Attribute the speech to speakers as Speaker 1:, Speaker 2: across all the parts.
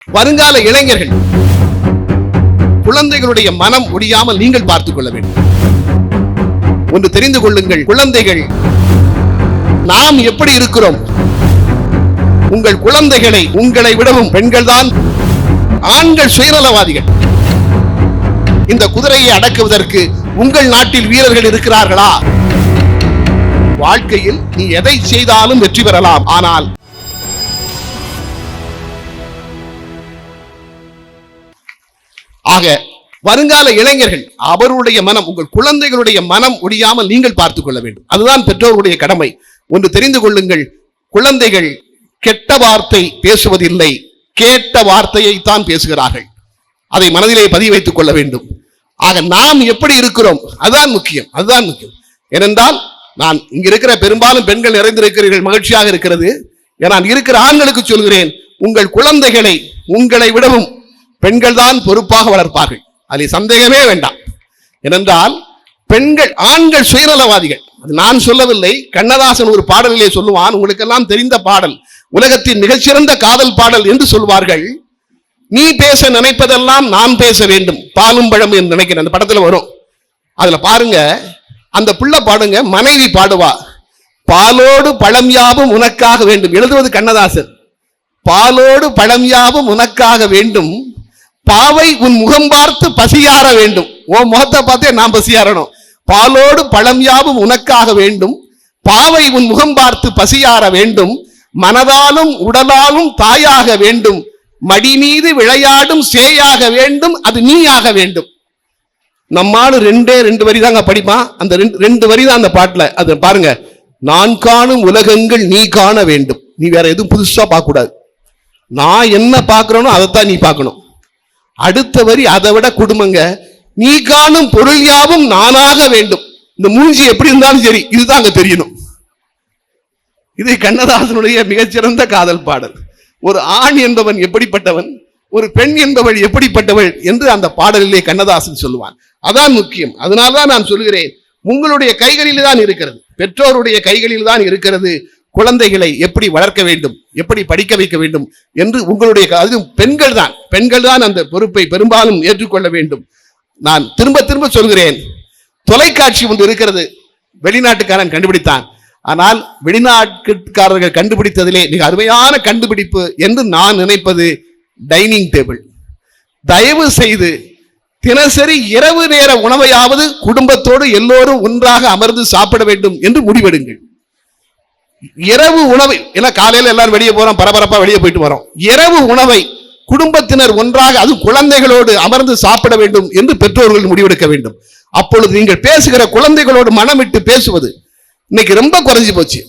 Speaker 1: வருங்கால இளைஞர்கள் குழந்தைகளுடைய மனம் ஒடியாமல் நீங்கள் பார்த்துக் கொள்ள வேண்டும். ஒன்று தெரிந்து கொள்ளுங்கள், குழந்தைகள் நாம் எப்படி இருக்கிறோம். உங்கள் குழந்தைகளை உங்களை விடவும் பெண்கள் தான், ஆண்கள் சுயநலவாதிகள். இந்த குதிரையை அடக்குவதற்கு உங்கள் நாட்டில் வீரர்கள் இருக்கிறார்களா? வாழ்க்கையில் நீ எதை செய்தாலும் வெற்றி பெறலாம், ஆனால் ஆக வருங்கால இளைஞர்கள் அவருடைய மனம், உங்கள் குழந்தைகளுடைய மனம் ஒடியாமல் நீங்கள் பார்த்துக் கொள்ள வேண்டும். அதுதான் பெற்றோருடைய கடமை. ஒன்று தெரிந்து கொள்ளுங்கள், குழந்தைகள் கெட்ட வார்த்தை பேசுவதில்லை, கேட்ட வார்த்தையை தான் பேசுகிறார்கள். அதை மனதிலே பதிவு வைத்துக் கொள்ள வேண்டும். ஆக நாம் எப்படி இருக்கிறோம் அதுதான் முக்கியம், அதுதான் முக்கியம். ஏனென்றால் நான் இங்க இருக்கிற பெரும்பாலும் பெண்கள் நிறைந்திருக்கிறீர்கள், மகிழ்ச்சியாக இருக்கிறது. நான் இருக்கிற ஆண்களுக்கு சொல்கிறேன், உங்கள் குழந்தைகளை உங்களை விடவும் பெண்கள் தான் பொறுப்பாக வளர்ப்பார்கள், அதில் சந்தேகமே வேண்டாம். ஏனென்றால் பெண்கள், ஆண்கள் சுயநலவாதிகள். அது நான் சொல்லவில்லை, கண்ணதாசன் ஒரு பாடலிலே சொல்லுவான், உங்களுக்கெல்லாம் தெரிந்த பாடல், உலகத்தின் மிகச்சிறந்த காதல் பாடல் என்று சொல்வார்கள். நீ பேச நினைப்பதெல்லாம் நான் பேச வேண்டும், பாலும் பழம் என்று நினைக்கிறேன். அந்த படத்துல வரும், அதுல பாருங்க, அந்த புள்ள பாடுங்க, மனைவி பாடுவா, பாலோடு பழம் யாவும் உனக்காக வேண்டும். எழுதுவது கண்ணதாசன். பாலோடு பழம் யாவும் உனக்காக வேண்டும், பாவை உன் முகம் பார்த்து பசியார வேண்டும். ஓ முகத்தை பார்த்தே நான் பசியாரணும். பாலோடு பழம் யாவும் உனக்காக வேண்டும், பாவை உன் முகம் பார்த்து பசியார வேண்டும், மனதாலும் உடலாலும் தாயாக வேண்டும், மடி மீது விளையாடும் சேயாக வேண்டும், அது நீயாக வேண்டும். நம்மாடு ரெண்டு வரி தாங்க படிப்பான். அந்த ரெண்டு வரி தான் அந்த பாட்டுல. அது பாருங்க, நான் காணும் உலகங்கள் நீ காண வேண்டும். நீ வேற எதுவும் புதுசா பார்க்க கூடாது, நான் என்ன பார்க்கிறேனோ அதைத்தான் நீ பார்க்கணும். அடுத்த வரி அதை விட குடும்பங்க, நீ காணும் பொருள் யாவும் நானாக வேண்டும். இந்த மூஞ்சி எப்படி இருந்தாலும் சரி, இதுதான் அங்க தெரியணும். இது கண்ணதாசனுடைய மிகச்சிறந்த காதல் பாடல். ஒரு ஆண் என்பவன் எப்படிப்பட்டவன், ஒரு பெண் என்பவள் எப்படிப்பட்டவள் என்று அந்த பாடலிலே கண்ணதாசன் சொல்லுவான். அதான் முக்கியம். அதனால்தான் நான் சொல்கிறேன், உங்களுடைய கைகளில் தான் இருக்கிறது, பெற்றோருடைய கைகளில் தான் இருக்கிறது. குழந்தைகளை எப்படி வளர்க்க வேண்டும், எப்படி படிக்க வைக்க வேண்டும் என்று உங்களுடைய, அது பெண்கள் தான் அந்த பொறுப்பை பெரும்பாலும் ஏற்றுக்கொள்ள வேண்டும். நான் திரும்ப திரும்ப சொல்கிறேன், தொலைக்காட்சி ஒன்று இருக்கிறது, வெளிநாட்டுக்காரன் கண்டுபிடித்தான். ஆனால் வெளிநாட்டுக்காரர்கள் கண்டுபிடித்ததிலே மிக அருமையான கண்டுபிடிப்பு என்று நான் நினைப்பது டைனிங் டேபிள். தயவு செய்து தினசரி இரவு நேர உணவையாவது குடும்பத்தோடு எல்லோரும் ஒன்றாக அமர்ந்து சாப்பிட வேண்டும் என்று முடிவெடுங்கள். இரவு உணவை, ஏன்னா காலையில் எல்லாரும் வெளியே போறோம், பரபரப்பா வெளியே போயிட்டு வரோம். இரவு உணவை குடும்பத்தினர் ஒன்றாக, அது குழந்தைகளோடு அமர்ந்து சாப்பிட வேண்டும் என்று பெற்றோர்கள் முடிவெடுக்க வேண்டும். அப்பொழுது நீங்கள் பேசுகிற குழந்தைகளோடு மனமிட்டு பேசுவது இன்னைக்கு ரொம்ப குறைஞ்சி போச்சு.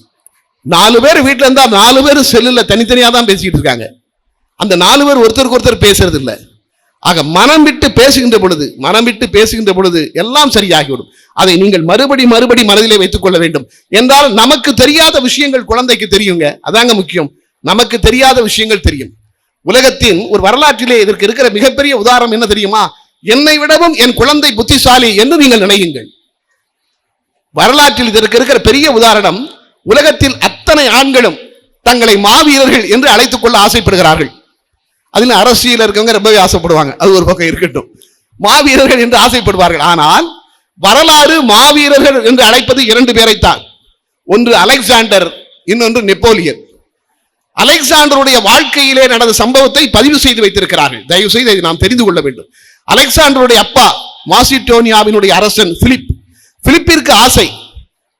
Speaker 1: 4 பேர் வீட்டில் இருந்தா 4 பேர் செல்லுல தனித்தனியா தான் பேசிக்கிட்டு இருக்காங்க. அந்த 4 பேர் ஒருத்தருக்கு ஒருத்தர் பேசுறது இல்லை. ஆக மனம் விட்டு பேசுகின்ற பொழுது எல்லாம் சரியாகிவிடும். அதை நீங்கள் மறுபடி மனதிலே வைத்துக் கொள்ள வேண்டும். என்றால் நமக்கு தெரியாத விஷயங்கள் குழந்தைக்கு தெரியுங்க, அதாங்க முக்கியம். நமக்கு தெரியாத விஷயங்கள் தெரியும். உலகத்தின் ஒரு வரலாற்றிலே இதற்கு இருக்கிற மிகப்பெரிய உதாரணம் என்ன தெரியுமா? என்னை விடவும் என் குழந்தை புத்திசாலி என்று நீங்கள் நினையுங்கள். வரலாற்றில் இதற்கு இருக்கிற பெரிய உதாரணம், உலகத்தில் அத்தனை ஆண்களும் தங்களை மாவீரர்கள் என்று அழைத்துக் கொள்ள ஆசைப்படுகிறார்கள். அதில் அரசியல் இருக்கவங்க ரொம்பவே ஆசைப்படுவாங்க, அது ஒரு பக்கம் இருக்கட்டும். மாவீரர்கள் என்று ஆசைப்படுவார்கள். ஆனால் வரலாறு மாவீரர்கள் என்று அழைப்பது 2 பேரைத்தான். ஒன்று அலெக்சாண்டர், இன்னொன்று நெப்போலியன். அலெக்சாண்டருடைய வாழ்க்கையிலே நடந்த சம்பவத்தை பதிவு செய்து வைத்திருக்கிறார்கள். தயவு செய்து இதை நாம் தெரிந்து கொள்ள வேண்டும். அலெக்சாண்டருடைய அப்பா மாசிடோனியாவினுடைய அரசன் பிலிப்பிற்கு ஆசை,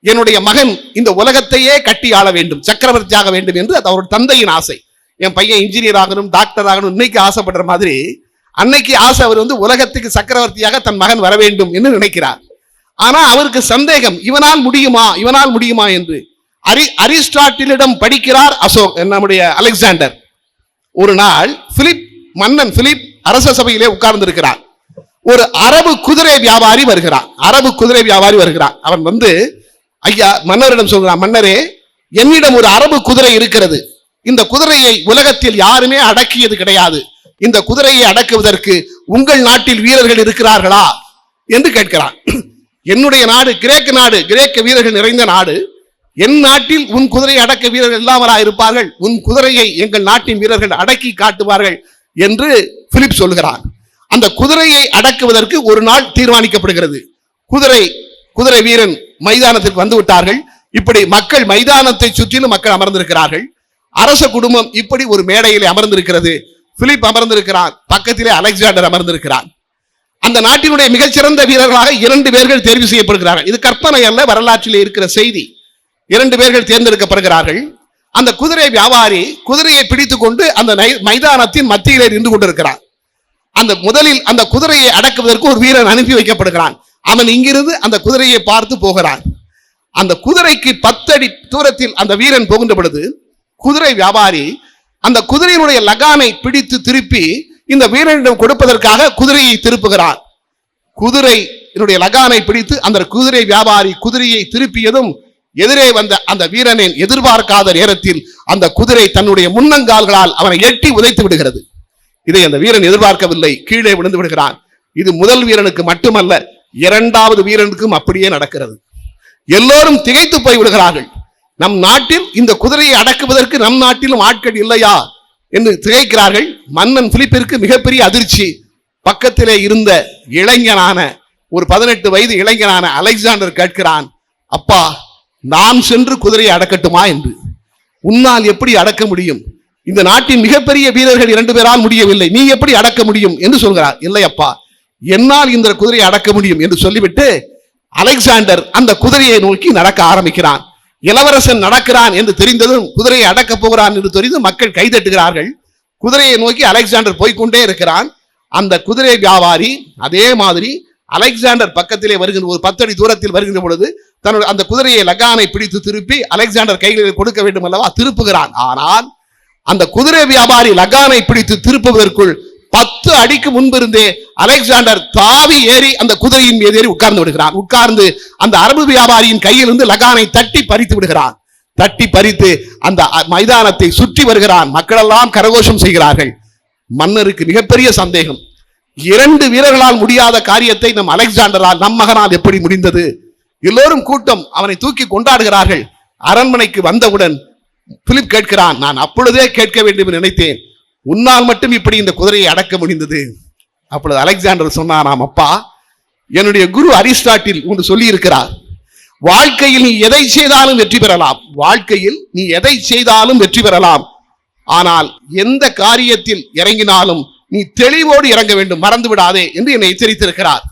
Speaker 1: என்னுடைய மகன் இந்த உலகத்தையே கட்டி ஆள வேண்டும், சக்கரவர்த்தியாக வேண்டும் என்று அது அவருடைய தந்தையின் ஆசை. என் பையன் இன்ஜினியர் ஆகணும், டாக்டர் ஆகணும், இன்னைக்கு ஆசைப்படுற மாதிரி அன்னைக்கு ஆசை. அவர் உலகத்துக்கு சக்கரவர்த்தியாக தன் மகன் வர வேண்டும் என்று நினைக்கிறார். ஆனா அவருக்கு சந்தேகம், இவனால் முடியுமா என்று. அரிஸ்டாட்டிலிடம் படிக்கிறார் நம்முடைய அலெக்சாண்டர். ஒரு நாள் மன்னன் பிலிப் அரச சபையிலே உட்கார்ந்து இருக்கிறார். ஒரு அரபு குதிரை வியாபாரி வருகிறான். அவன் ஐயா மன்னரிடம் சொல்கிறான், மன்னரே, என்னிடம் ஒரு அரபு குதிரை இருக்கிறது. இந்த குதிரையை உலகத்தில் யாருமே அடக்கியது கிடையாது. இந்த குதிரையை அடக்குவதற்கு உங்கள் நாட்டில் வீரர்கள் இருக்கிறார்களா என்று கேட்கிறான். என்னுடைய நாடு கிரேக்க வீரர்கள் நிறைந்த நாடு. என் நாட்டில் உன் குதிரையை அடக்க வீரர்கள் இல்லாமலா இருப்பார்கள்? உன் குதிரையை எங்கள் நாட்டின் வீரர்கள் அடக்கி காட்டுவார்கள். என்று பிலிப் சொல்கிறான். அந்த குதிரையை அடக்குவதற்கு ஒரு நாள் தீர்மானிக்கப்படுகிறது. குதிரை வீரன் மைதானத்திற்கு வந்து விட்டார்கள். இப்படி மக்கள் மைதானத்தை சுற்றிலும் மக்கள் அமர்ந்திருக்கிறார்கள். அரச குடும்பம் இப்படி ஒரு மேடையிலே அமர்ந்திருக்கிறது. பிலிப் அமர்ந்திருக்கிறான், பக்கத்திலே அலெக்சாண்டர் அமர்ந்திருக்கிறான். அந்த நாட்டினுடைய மிகச்சிறந்த வீரர்களாக 2 பேர்கள் தேர்வு செய்யப்படுகிறார்கள். இது கற்பனை அல்ல, வரலாற்றிலே இருக்கிற செய்தி. 2 பேர்கள் தேர்ந்தெடுக்கப்படுகிறார்கள். அந்த குதிரை வியாபாரி குதிரையை பிடித்துக் கொண்டு அந்த மைதானத்தின் மத்தியிலே நின்று கொண்டிருக்கிறான். முதலில் அந்த குதிரையை அடக்குவதற்கு ஒரு வீரன் அனுப்பி வைக்கப்படுகிறான். அவன் இங்கிருந்து அந்த குதிரையை பார்த்து போகிறான். அந்த குதிரைக்கு 10 அடி தூரத்தில் அந்த வீரன் போகின்ற பொழுது குதிரை வியாபாரி அந்த குதிரையினுடைய லகானை பிடித்து திருப்பி இந்த வீரனிடம் கொடுப்பதற்காக குதிரையை திருப்புகிறான். குதிரையினுடைய லகானை பிடித்து அந்த குதிரை வியாபாரி குதிரையை திருப்பியதும் எதிரே வந்த அந்த வீரனின் எதிர்பார்க்காத நேரத்தில் அந்த குதிரை தன்னுடைய முன்னங்கால்களால் அவனை எட்டி உதைத்து விடுகிறது. இதை அந்த வீரன் எதிர்பார்க்கவில்லை, கீழே விழுந்து விடுகிறான். இது முதல் வீரனுக்கு மட்டுமல்ல, 2வது வீரனுக்கும் அப்படியே நடக்கிறது. எல்லோரும் திகைத்து போய் விடுகிறார்கள். நம் நாட்டில் இந்த குதிரையை அடக்குவதற்கு நம் நாட்டிலும் ஆட்கள் இல்லையா என்று திகைக்கிறார்கள். மன்னன் பிலிப்பிற்கு மிகப்பெரிய அதிர்ச்சி. பக்கத்திலே இருந்த இளைஞனான ஒரு 18 வயது இளைஞனான அலெக்சாண்டர் கேட்கிறான், அப்பா, நாம் சென்று குதிரையை அடக்கட்டுமா என்று. உன்னால் எப்படி அடக்க முடியும்? இந்த நாட்டின் மிகப்பெரிய வீரர்கள் 2 பேரால் முடியவில்லை, நீ எப்படி அடக்க முடியும் என்று சொல்கிறார். இல்லை அப்பா, என்னால் இந்த குதிரையை அடக்க முடியும் என்று சொல்லிவிட்டு அலெக்சாண்டர் அந்த குதிரையை நோக்கி நடக்க ஆரம்பிக்கிறான். இளவரசன் நடக்கிறான் என்று தெரிந்ததும் குதிரையை அடக்க போகிறான் என்று தெரிந்து மக்கள் கைதட்டுகிறார்கள். குதிரையை நோக்கி அலெக்சாண்டர் போய்கொண்டே இருக்கிறான். அந்த குதிரை வியாபாரி அதே மாதிரி அலெக்சாண்டர் பக்கத்திலே வருகின்ற ஒரு 10 அடி தூரத்தில் வருகின்ற பொழுது தன்னுடைய அந்த குதிரையை லகானை பிடித்து திருப்பி அலெக்சாண்டர் கையில் கொடுக்க வேண்டும் அல்லவா, திருப்புகிறான். ஆனால் அந்த குதிரை வியாபாரி லகானை பிடித்து திருப்புவதற்குள் 10 அடிக்கு முன்பிருந்தே அலெக்சாண்டர் தாவி ஏறி அந்த குதிரையின் மீது ஏறி உட்கார்ந்து விடுகிறான். உட்கார்ந்து அந்த அரபு வியாபாரியின் கையிலிருந்து லகானை தட்டி பறித்து விடுகிறான். தட்டி பறித்து அந்த மைதானத்தை சுற்றி வருகிறான். மக்களெல்லாம் கரகோஷம் செய்கிறார்கள். மன்னருக்கு மிகப்பெரிய சந்தேகம். 2 வீரர்களால் முடியாத காரியத்தை நம் அலெக்சாண்டரால், நம் மகனால் எப்படி முடிந்தது? எல்லோரும் கூட்டம் அவனை தூக்கி கொண்டாடுகிறார்கள். அரண்மனைக்கு வந்தவுடன் பிலிப் கேட்கிறான், நான் அப்பொழுதே கேட்க வேண்டும் என்று நினைத்தேன், உன்னால் மட்டும் இப்படி இந்த குதிரையை அடக்க முடிந்தது? அப்பொழுது அலெக்சாண்டர் சொன்னாராம், அப்பா, என்னுடைய குரு அரிஸ்டாட்டில் ஒன்று சொல்லி இருக்கிறார், வாழ்க்கையில் நீ எதை செய்தாலும் வெற்றி பெறலாம். வாழ்க்கையில் நீ எதை செய்தாலும் வெற்றி பெறலாம். ஆனால் எந்த காரியத்தில் இறங்கினாலும் நீ தெளிவோடு இறங்க வேண்டும், மறந்து விடாதே என்று என்னை எச்சரித்திருக்கிறார்.